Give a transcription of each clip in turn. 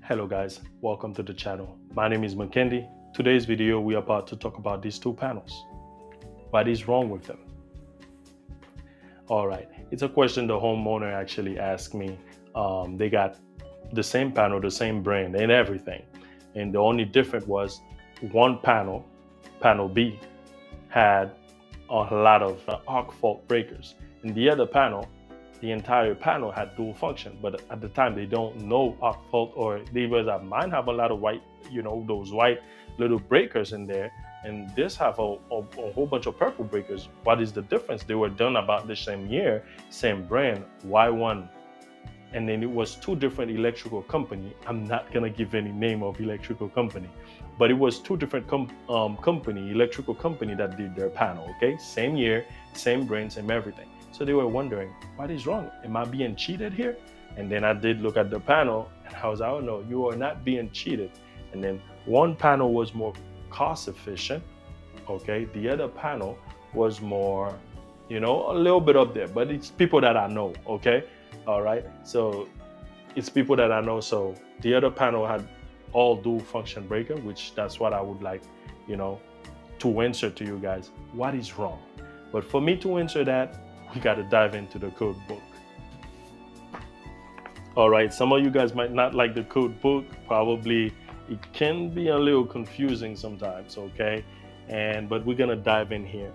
Hello guys, welcome to the channel. My name is Mackendy. Today's video we are about to talk about these two panels. What is wrong with them? Alright, it's a question the homeowner actually asked me. They got the same panel, the same brand and everything. And the only difference was one panel, panel B, had a lot of arc fault breakers. And the other panel, the entire panel had dual function, but at the time they don't know arc fault, or they was that mine have a lot of white, those white little breakers in there, and this have a whole bunch of purple breakers. What is the difference? They were done about the same year, same brand. Why one? And then it was two different electrical company. I'm not gonna give any name of electrical company, but it was two different electrical company that did their panel. Okay, same year, same brand, same everything. So they were wondering, what is wrong? Am I being cheated here? And then I did look at the panel, and I was, oh no, you are not being cheated. And then one panel was more cost efficient. Okay, the other panel was more, a little bit up there, but it's people that I know. Okay. All right, so it's people that I know. So the other panel had all dual function breaker, which that's what I would like, to answer to you guys. What is wrong? But for me to answer that, we got to dive into the code book. All right, some of you guys might not like the code book. Probably it can be a little confusing sometimes, okay? But we're gonna dive in here.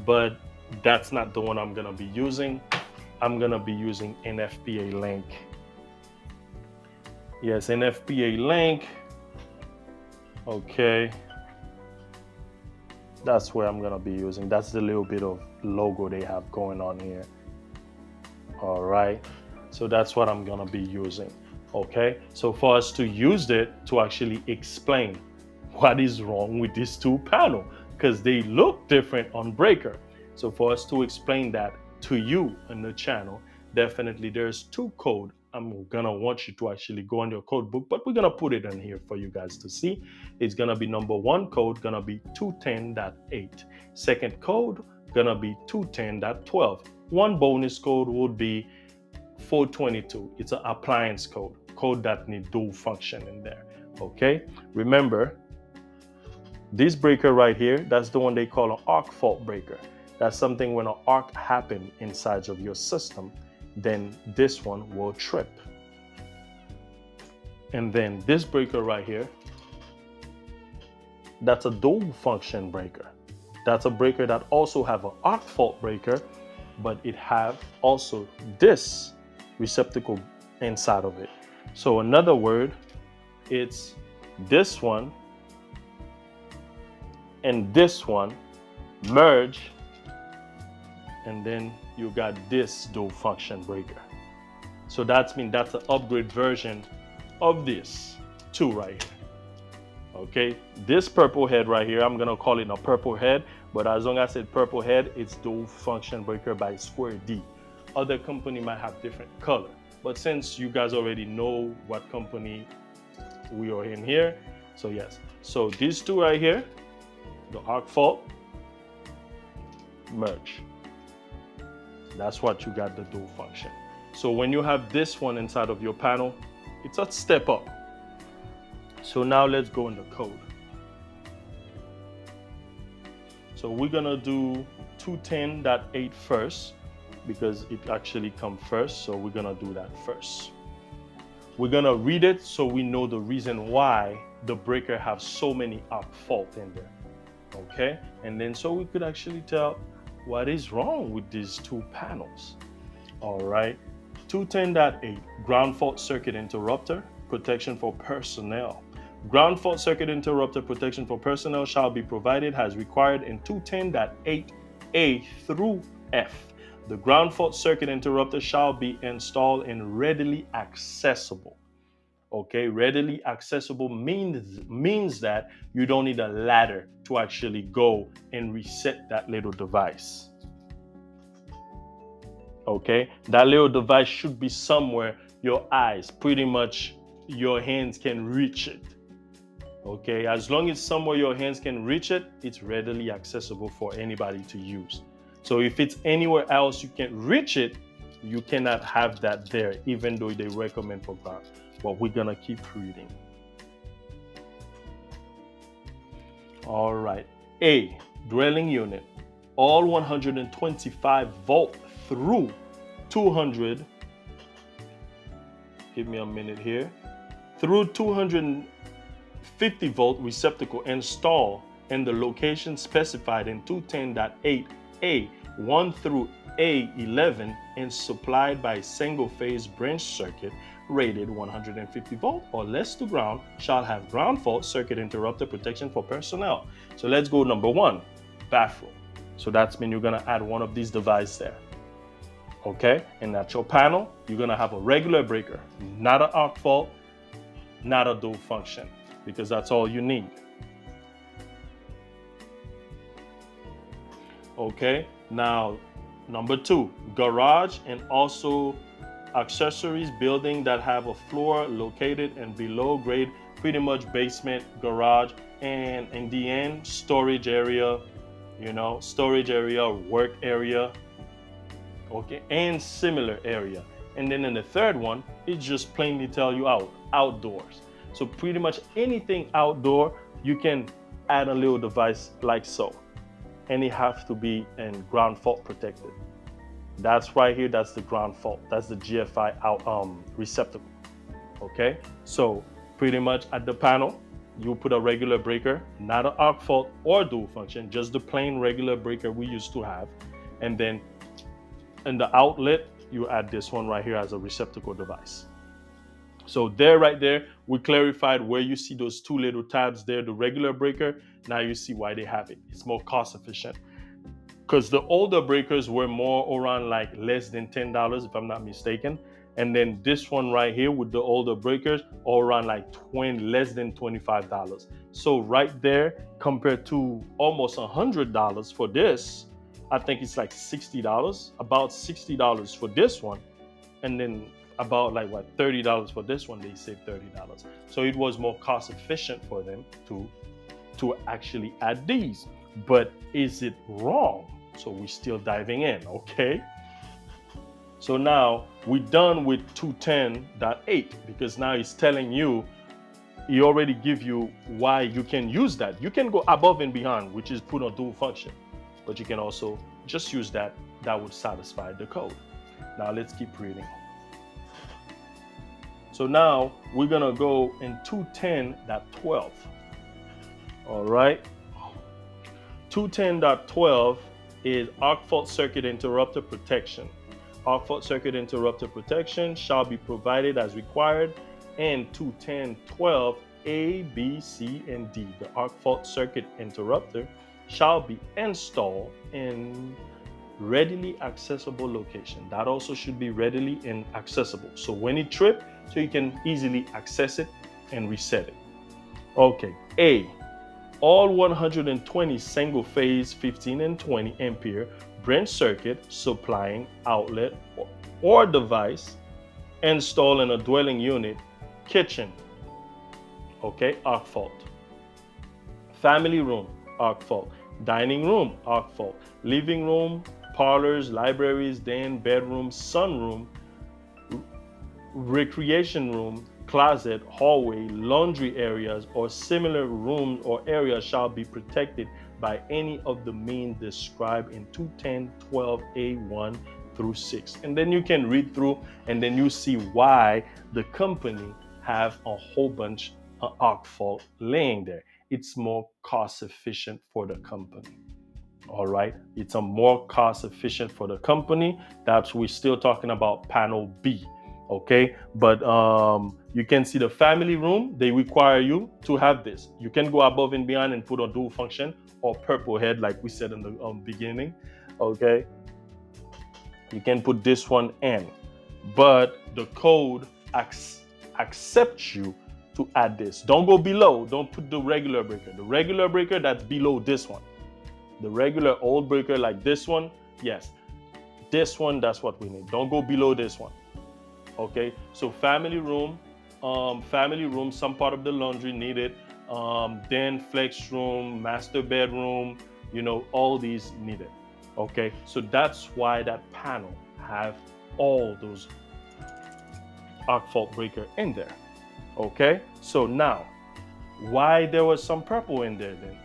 But that's not the one I'm gonna be using. I'm gonna be using NFPA link. Yes, NFPA link. Okay. That's where I'm gonna be using. That's the little bit of logo they have going on here. All right. So that's what I'm gonna be using. Okay. So for us to use it to actually explain what is wrong with these two panels, because they look different on breaker. So for us to explain that to you in the channel, definitely there's two code. I'm gonna want you to actually go on your code book, but we're gonna put it in here for you guys to see. It's gonna be number one code, gonna be 210.8. Second code, gonna be 210.12. One bonus code would be 422. It's an appliance code that need dual function in there. Okay, remember this breaker right here, that's the one they call an arc fault breaker. That's something when an arc happen inside of your system, then this one will trip. And then this breaker right here, that's a dual function breaker. That's a breaker that also have an arc fault breaker, but it have also this receptacle inside of it. So another word, it's this one and this one merge, and then you got this dual function breaker. So that's that's an upgrade version of this two right here. Okay, this purple head right here, I'm gonna call it a purple head, but as long as I said purple head, it's dual function breaker by Square D. Other company might have different color, but since you guys already know what company we are in here, so yes. So these two right here, the arc fault, merge. That's what you got, the dual function. So when you have this one inside of your panel, it's a step up. So now let's go in the code. So we're gonna do 210.8 first because it actually comes first. So we're gonna do that first. We're gonna read it so we know the reason why the breaker have so many arc fault in there. Okay, and then so we could actually tell what is wrong with these two panels. All right, 210.8, ground fault circuit interrupter, protection for personnel. Ground fault circuit interrupter protection for personnel shall be provided as required in 210.8A through F. The ground fault circuit interrupter shall be installed and readily accessible. Okay, readily accessible means that you don't need a ladder to actually go and reset that little device. Okay, that little device should be somewhere your eyes, pretty much your hands can reach it. Okay, as long as somewhere your hands can reach it, it's readily accessible for anybody to use. So if it's anywhere else you can't reach it, you cannot have that there, even though they recommend for ground. but we're gonna keep reading. All right. A, dwelling unit. All 125 volt through 200, give me a minute here, through 250 volt receptacle install in the location specified in 210.8A1 through A11 and supplied by single phase branch circuit rated 150 volt or less to ground shall have ground fault circuit interrupter protection for personnel. So let's go number 1, bathroom. So that's mean you're gonna add one of these devices there. Okay, and at your panel, you're gonna have a regular breaker, not an arc fault, not a dual function, because that's all you need. Okay, now number 2, garage and also accessories building that have a floor located in below grade, pretty much basement, garage, and in the end, storage area, storage area, work area, okay, and similar area. And then in the third one, it just plainly tell you outdoors. So pretty much anything outdoor, you can add a little device like so. And it have to be in ground fault protected. That's right here, that's the ground fault. That's the GFI receptacle. Okay, so pretty much at the panel, you put a regular breaker, not an arc fault or dual function, just the plain regular breaker we used to have. And then in the outlet, you add this one right here as a receptacle device. So right there, we clarified where you see those 2 little tabs there, the regular breaker. Now you see why they have it. It's more cost efficient. Because the older breakers were more around like less than $10, if I'm not mistaken. And then this one right here with the older breakers, all around like less than $25. So right there, compared to almost $100 for this, I think it's like $60, about $60 for this one. And then about like what, $30 for this one, they saved $30. So it was more cost efficient for them to actually add these. But is it wrong? So we're still diving in, okay? So now we're done with 210.8 because now it's telling you, he already give you why you can use that. You can go above and beyond, which is put on dual function, but you can also just use that. That would satisfy the code. Now let's keep reading. So now we're gonna go in 210.12. All right. 210.12 is arc fault circuit interrupter protection. Arc fault circuit interrupter protection shall be provided as required in 210.12 A, B, C, and D. The arc fault circuit interrupter shall be installed in readily accessible location. That also should be readily and accessible. So when it trips, so you can easily access it and reset it. Okay, A, all 120 single phase 15 and 20 ampere branch circuit supplying outlet or device installed in a dwelling unit, kitchen, okay, arc fault. Family room, arc fault. Dining room, arc fault. Living room, parlors, libraries, den, bedroom, sunroom, recreation room, closet, hallway, laundry areas, or similar rooms or areas shall be protected by any of the means described in 210.12A1 through 6. And then you can read through and then you see why the company have a whole bunch of arc fault laying there. It's more cost efficient for the company. All right, it's a more cost efficient for the company. That's we're still talking about panel B. Okay, but you can see the family room, they require you to have this. You can go above and beyond and put a dual function or purple head like we said in the beginning. Okay, you can put this one in, but the code accepts you to add this. Don't go below. Don't put the regular breaker. The regular breaker that's below this one. The regular old breaker like this one, yes. This one, that's what we need. Don't go below this one. Okay, so family room, some part of the laundry needed, then flex room, master bedroom, all these needed. Okay, so that's why that panel have all those arc fault breaker in there. Okay, so now why there was some purple in there then?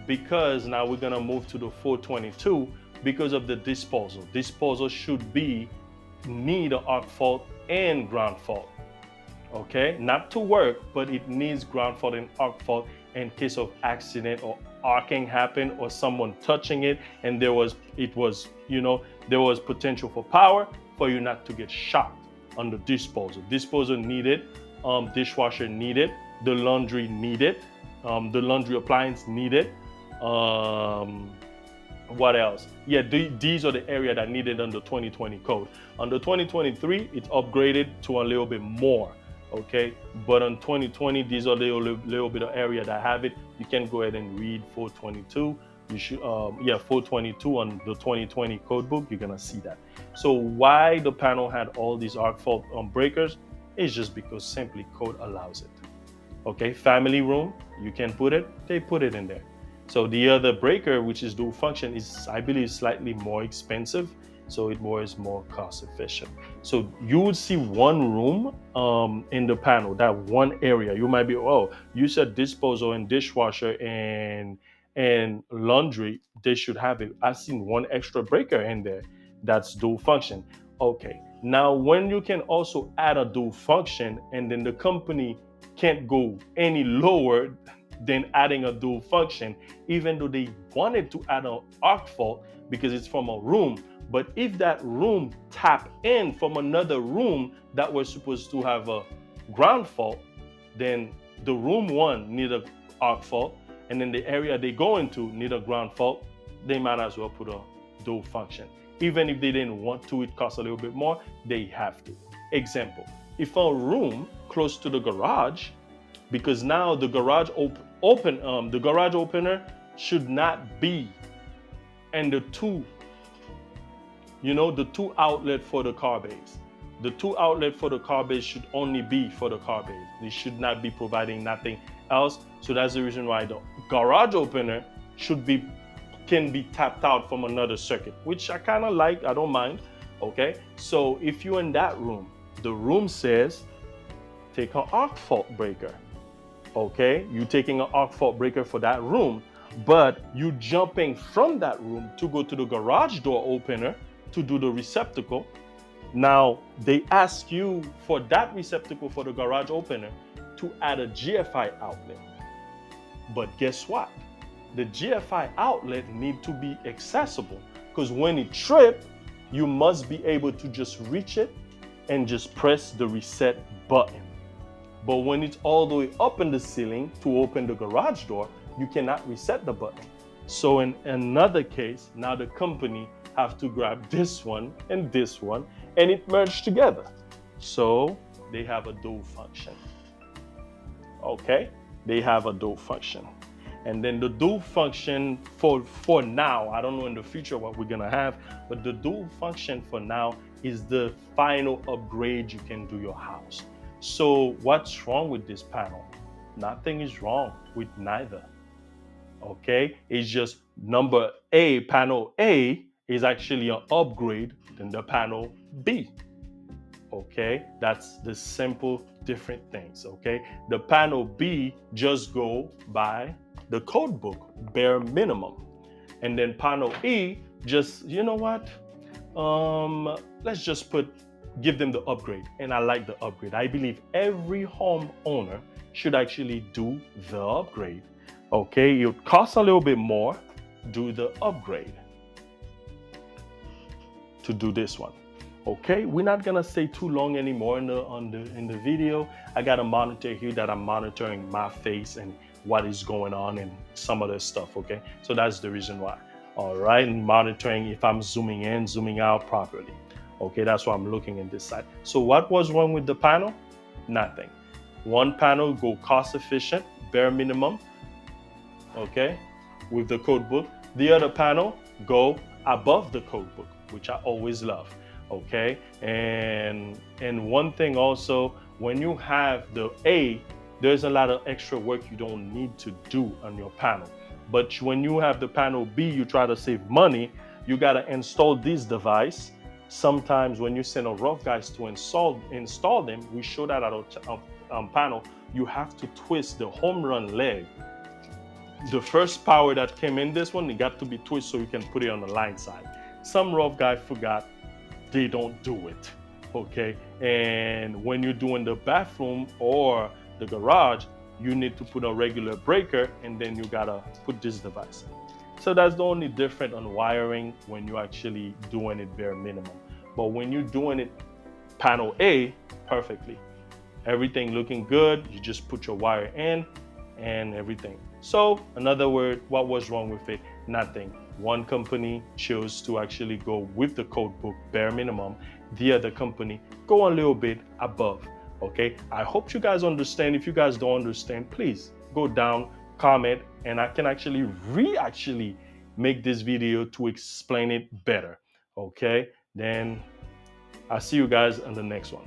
Because now we're gonna move to the 422 because of the disposal. Disposal should be need an arc fault and ground fault. Okay, not to work, but it needs ground fault and arc fault in case of accident or arcing happen or someone touching it and there was potential for power for you not to get shocked on the disposal. Disposal needed, dishwasher needed, the laundry needed, the laundry appliance needed. Um, what else? Yeah, these are the area that needed under 2020 code. Under 2023, it's upgraded to a little bit more. Okay, but on 2020, these are the little bit of area that have it. You can go ahead and read 422. You should, 422 on the 2020 code book. You're gonna see that. So why the panel had all these arc fault breakers is just because simply code allows it. Okay, family room, you can put it. They put it in there. So the other breaker, which is dual function, is I believe slightly more expensive. So it was more cost efficient. So you would see one room in the panel, that one area. You might be, oh, you said disposal and dishwasher and laundry, they should have it. I've seen one extra breaker in there that's dual function. Okay. Now when you can also add a dual function and then the company can't go any lower than adding a dual function, even though they wanted to add an arc fault because it's from a room. But if that room tap in from another room that was supposed to have a ground fault, then the room one need a arc fault, and then the area they go into need a ground fault. They might as well put a dual function. Even if they didn't want to, it costs a little bit more, they have to. Example, if a room close to the garage, because now the garage the garage opener should not be and the two outlet for the car base. The two outlet for the car base should only be for the car base. They should not be providing nothing else. So that's the reason why the garage opener can be tapped out from another circuit, which I kind of like, I don't mind. Okay, so if you're in that room, the room says take an arc fault breaker. Okay, you taking an arc fault breaker for that room, but you jumping from that room to go to the garage door opener to do the receptacle. Now they ask you for that receptacle for the garage opener to add a GFI outlet. But guess what? The GFI outlet need to be accessible because when it trips, you must be able to just reach it and just press the reset button. But when it's all the way up in the ceiling to open the garage door, you cannot reset the button. So in another case, now the company have to grab this one, and it merged together. So they have a dual function. Okay, they have a dual function. And then the dual function for now, I don't know in the future what we're gonna have, but the dual function for now is the final upgrade you can do your house. So what's wrong with this panel? Nothing is wrong with neither. Okay, it's just panel A is actually an upgrade than the panel B. Okay, that's the simple different things. Okay, the panel B just go by the code book, bare minimum. And then panel E, just, let's just give them the upgrade. And I like the upgrade. I believe every homeowner should actually do the upgrade. Okay, it costs a little bit more, do the upgrade to do this one. Okay, we're not gonna stay too long anymore in the video. I got a monitor here that I'm monitoring my face and what is going on and some other stuff. Okay, so that's the reason why. All right, and monitoring if I'm zooming in, zooming out properly. Okay, that's why I'm looking in this side. So what was wrong with the panel? Nothing. One panel go cost efficient, bare minimum. Okay, with the code book. The other panel go above the code book, which I always love. Okay, and one thing also, when you have the A, there's a lot of extra work you don't need to do on your panel. But when you have the panel B, you try to save money, you gotta install this device. Sometimes when you send a rough guys to install them, we show that panel, you have to twist the home run leg. The first power that came in this one, it got to be twisted so you can put it on the line side. Some rough guy forgot, they don't do it. Okay. And when you're doing the bathroom or the garage, you need to put a regular breaker and then you gotta put this device in. So that's the only difference on wiring when you're actually doing it bare minimum. But when you're doing it panel A perfectly, everything looking good, you just put your wire in and everything. So in other words, what was wrong with it? Nothing. One company chose to actually go with the code book bare minimum. The other company go a little bit above. Okay, I hope you guys understand. If you guys don't understand, please go down, comment, and I can actually make this video to explain it better. Okay, then I'll see you guys in the next one.